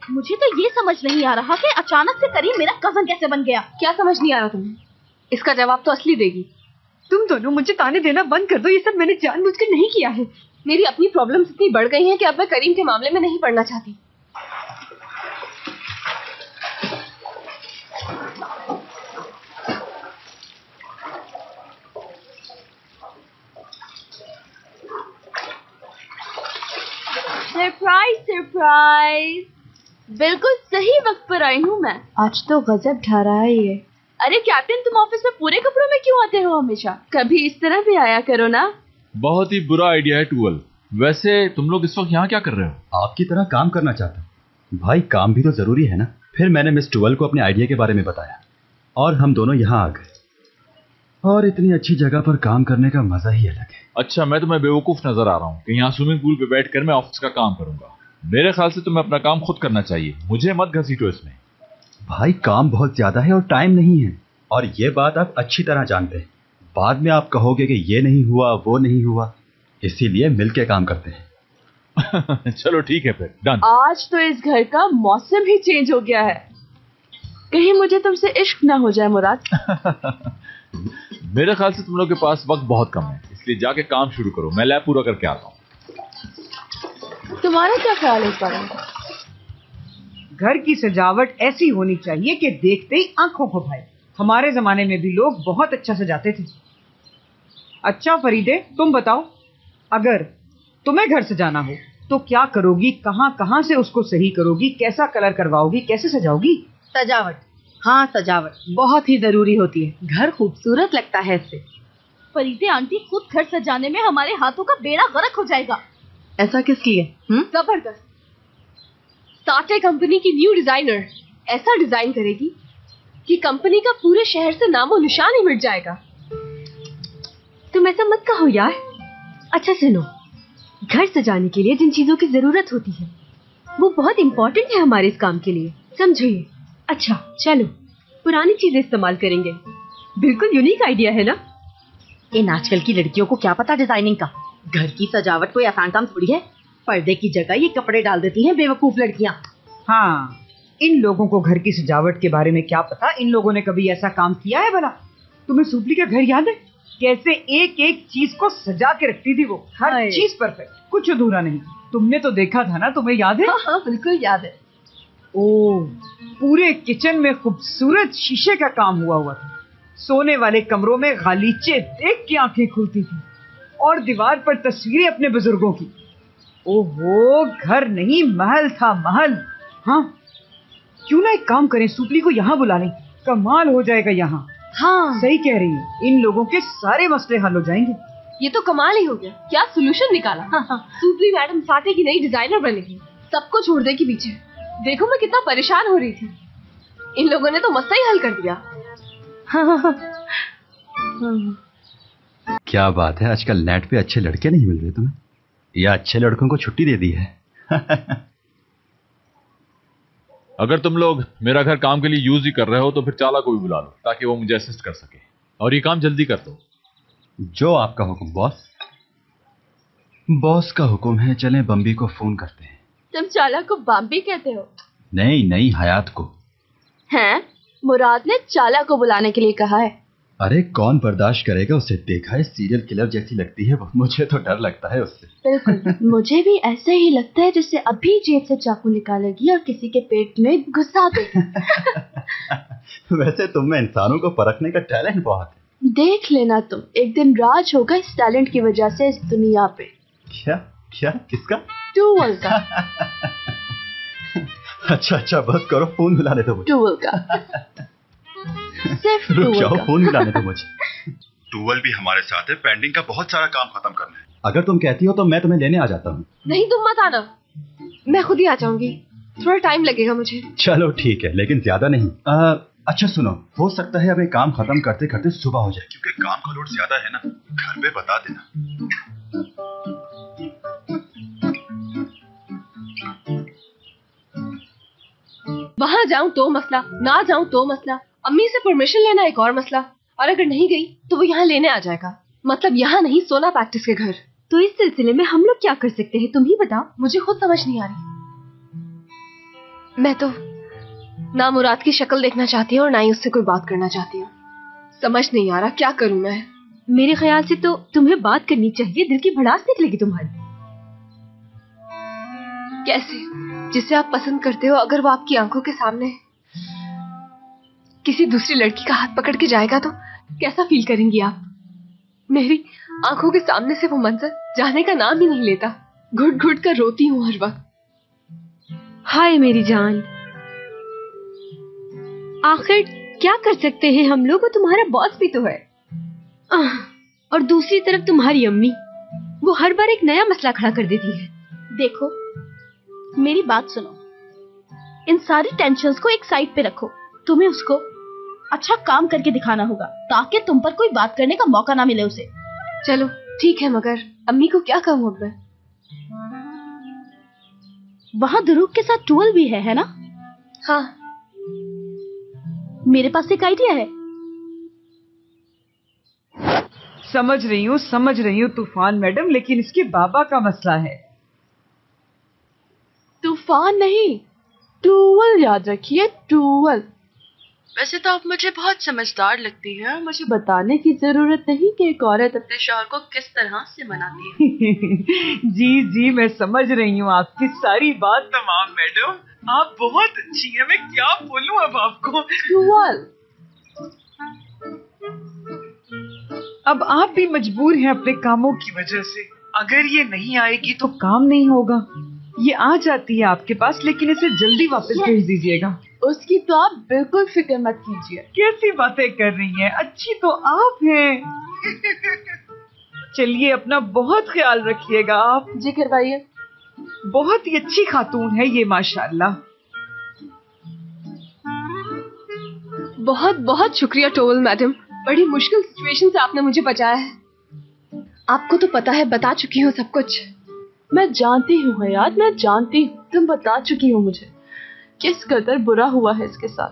मुझे तो ये समझ नहीं आ रहा कि अचानक से करीम मेरा कजन कैसे बन गया। क्या समझ नहीं आ रहा तुम्हें? इसका जवाब तो असली देगी। तुम दोनों मुझे ताने देना बंद कर दो। ये सब मैंने जानबूझकर नहीं किया है। मेरी अपनी प्रॉब्लम्स इतनी बढ़ गई हैं कि अब मैं करीम के मामले में नहीं पड़ना चाहती। सरप्राइज सरप्राइज, बिल्कुल सही वक्त पर आई हूँ मैं। आज तो गजब ढा रहा है ये। अरे कैप्टन, तुम ऑफिस में पूरे कपड़ों में क्यों आते हो हमेशा? कभी इस तरह भी आया करो ना। बहुत ही बुरा आइडिया है टूवल। वैसे तुम लोग इस वक्त यहाँ क्या कर रहे हो? आपकी तरह काम करना चाहता हूँ। भाई काम भी तो जरूरी है ना। फिर मैंने मिस टूवल को अपने आइडिया के बारे में बताया और हम दोनों यहाँ आ गए। और इतनी अच्छी जगह पर काम करने का मजा ही अलग है। अच्छा, मैं तुम्हें बेवकूफ नजर आ रहा हूँ कि यहाँ स्विमिंग पूल पे बैठकर मैं ऑफिस का काम करूंगा। मेरे ख्याल से तुम्हें अपना काम खुद करना चाहिए, मुझे मत घसीटो इसमें। भाई काम बहुत ज्यादा है और टाइम नहीं है, और ये बात आप अच्छी तरह जानते हैं। बाद में आप कहोगे कि ये नहीं हुआ वो नहीं हुआ, इसीलिए मिलके काम करते हैं। चलो ठीक है फिर, डन। आज तो इस घर का मौसम ही चेंज हो गया है। कहीं मुझे तुमसे इश्क ना हो जाए मुराद। मेरे ख्याल से तुम लोग के पास वक्त बहुत कम है, इसलिए जाके काम शुरू करो। मैं लैब पूरा करके आता हूँ। तुम्हारा क्या ख्याल है इस बारे में? घर की सजावट ऐसी होनी चाहिए कि देखते ही आंखों को भाए। हमारे जमाने में भी लोग बहुत अच्छा सजाते थे। अच्छा फरीदे, तुम बताओ, अगर तुम्हें घर सजाना हो तो क्या करोगी? कहाँ कहाँ से उसको सही करोगी? कैसा कलर करवाओगी? कैसे सजाओगी? सजावट, हाँ सजावट बहुत ही जरूरी होती है। घर खूबसूरत लगता है इससे। फरीदे आंटी, खुद घर सजाने में हमारे हाथों का बेड़ा गर्क हो जाएगा। ऐसा किस लिए? जबरदस्त। साटे कंपनी की न्यू डिजाइनर ऐसा डिजाइन करेगी कि कंपनी का पूरे शहर से नामो निशान ही मिट जाएगा। तुम ऐसा मत कहो यार। अच्छा सुनो, घर सजाने के लिए जिन चीजों की जरूरत होती है वो बहुत इंपॉर्टेंट है हमारे इस काम के लिए, समझो ये। अच्छा चलो, पुरानी चीजें इस्तेमाल करेंगे। बिल्कुल यूनिक आइडिया है ना? इन आजकल की लड़कियों को क्या पता डिजाइनिंग का। घर की सजावट कोई आसान काम थोड़ी है। पर्दे की जगह ये कपड़े डाल देती हैं बेवकूफ लड़कियां। हाँ, इन लोगों को घर की सजावट के बारे में क्या पता। इन लोगों ने कभी ऐसा काम किया है भला? तुम्हें सुपली का घर याद है? कैसे एक एक चीज को सजा के रखती थी वो। हर चीज परफेक्ट, कुछ अधूरा नहीं। तुमने तो देखा था ना, तुम्हें याद है? हाँ बिल्कुल याद है। ओह, पूरे किचन में खूबसूरत शीशे का काम हुआ था। सोने वाले कमरों में गालीचे देख के आंखें खुलती थी और दीवार पर तस्वीरें अपने बुजुर्गों की। ओहो, घर नहीं महल था, महल। हाँ, क्यों ना एक काम करें, सुपली को यहाँ बुला लें। कमाल हो जाएगा यहाँ। हाँ सही कह रही है, इन लोगों के सारे मसले हल हो जाएंगे। ये तो कमाल ही हो गया। क्या सोल्यूशन निकाला। सुपली मैडम साटे की नई डिजाइनर बनेगी, सबको छोड़ देगी पीछे। देखो मैं कितना परेशान हो रही थी, इन लोगों ने तो मसला ही हल कर दिया। क्या बात है, आजकल नेट पे अच्छे लड़के नहीं मिल रहे तुम्हें, या अच्छे लड़कों को छुट्टी दे दी है? अगर तुम लोग मेरा घर काम के लिए यूज ही कर रहे हो तो फिर चाला को भी बुला लो ताकि वो मुझे असिस्ट कर सके, और ये काम जल्दी कर दो। जो आपका हुक्म बॉस। बॉस का हुक्म है। चलें बम्बी को फोन करते हैं। तुम चाला को बम्बी कहते हो? नहीं, हयात को। हैं? मुराद ने चाला को बुलाने के लिए कहा है। अरे कौन बर्दाश्त करेगा उसे? देखा है, सीरियल किलर जैसी लगती है वो। मुझे तो डर लगता है उससे। बिल्कुल, मुझे भी ऐसे ही लगता है जैसे अभी जेब से चाकू निकालेगी और किसी के पेट में घुसा देगी। वैसे तुम में इंसानों को परखने का टैलेंट बहुत है। देख लेना तुम, एक दिन राज होगा इस टैलेंट की वजह से इस दुनिया पे। क्या किसका? टूवल का। अच्छा बस करो, फोन मिलाने दो मुझे। टूवल का। सिर्फ रुक जाओ, का। फोन मिलाने दो मुझे। टूवल भी हमारे साथ है, पेंडिंग का बहुत सारा काम खत्म करना है। अगर तुम कहती हो तो मैं तुम्हें लेने आ जाता हूँ। नहीं तुम मत आना, मैं खुद ही आ जाऊंगी। थोड़ा टाइम लगेगा मुझे। चलो ठीक है, लेकिन ज्यादा नहीं। अच्छा सुनो, हो सकता है हमें काम खत्म करते करते सुबह हो जाए, क्योंकि काम का लोड ज्यादा है ना। घर पे बता देना। वहां जाऊं तो मसला, ना जाऊं तो मसला, अम्मी से परमिशन लेना एक और मसला, और अगर नहीं गई तो वो यहाँ लेने आ जाएगा। मतलब यहाँ नहीं, सोना प्रैक्टिस के घर। तो इस सिलसिले में हम लोग क्या कर सकते हैं, तुम ही बताओ। मुझे खुद समझ नहीं आ रही। मैं तो ना मुराद की शक्ल देखना चाहती हूँ और ना ही उससे कोई बात करना चाहती हूँ। समझ नहीं आ रहा क्या करूं मैं। मेरे ख्याल से तो तुम्हें बात करनी चाहिए, दिल की भड़ास निकलेगी तुम्हारी। कैसे? जिसे आप पसंद करते हो अगर वो आपकी आंखों के सामने किसी दूसरी लड़की का हाथ पकड़ के जाएगा तो कैसा फील करेंगी आप? मेरी आंखों के सामने से वो मंजर जाने का नाम ही नहीं लेता। घुट घुट कर रोती हूँ हर वक्त। हाय मेरी जान, आखिर क्या कर सकते हैं हम लोग, वो तुम्हारा बॉस भी तो है। और दूसरी तरफ तुम्हारी अम्मी, वो हर बार एक नया मसला खड़ा कर देती है। देखो मेरी बात सुनो, इन सारी टेंशन्स को एक साइड पे रखो। तुम्हें उसको अच्छा काम करके दिखाना होगा ताकि तुम पर कोई बात करने का मौका ना मिले उसे। चलो ठीक है, मगर अम्मी को क्या कहूँ अब मैं? वहाँ दुरूक के साथ टूवल भी है ना? हाँ, मेरे पास एक आइडिया है। समझ रही हूँ तूफान मैडम, लेकिन इसके बाबा का मसला है। तूफान नहीं, टूवल याद रखिए, टूवल। वैसे तो आप मुझे बहुत समझदार लगती है और मुझे बताने की जरूरत नहीं कि एक औरत अपने शौहर को किस तरह से मनाती है। जी मैं समझ रही हूँ आपकी सारी बात तमाम मैडम, आप बहुत अच्छी हैं। मैं क्या बोलूँ अब आपको। टूवल। अब आप भी मजबूर हैं अपने कामों की वजह से। अगर ये नहीं आएगी तो काम नहीं होगा। ये आ जाती है आपके पास, लेकिन इसे जल्दी वापस भेज दीजिएगा। उसकी तो आप बिल्कुल फिक्र मत कीजिए। कैसी बातें कर रही हैं, अच्छी तो आप हैं। चलिए अपना बहुत ख्याल रखिएगा आप। जी करवाइए। बहुत ही अच्छी खातून है ये माशाल्लाह। बहुत बहुत शुक्रिया टोवल मैडम, बड़ी मुश्किल सिचुएशन से आपने मुझे बचाया है। आपको तो पता है, बता चुकी हूँ सब कुछ। मैं जानती हूँ हयात, मैं जानती हूँ, तुम बता चुकी हो मुझे किस कदर बुरा हुआ है इसके साथ।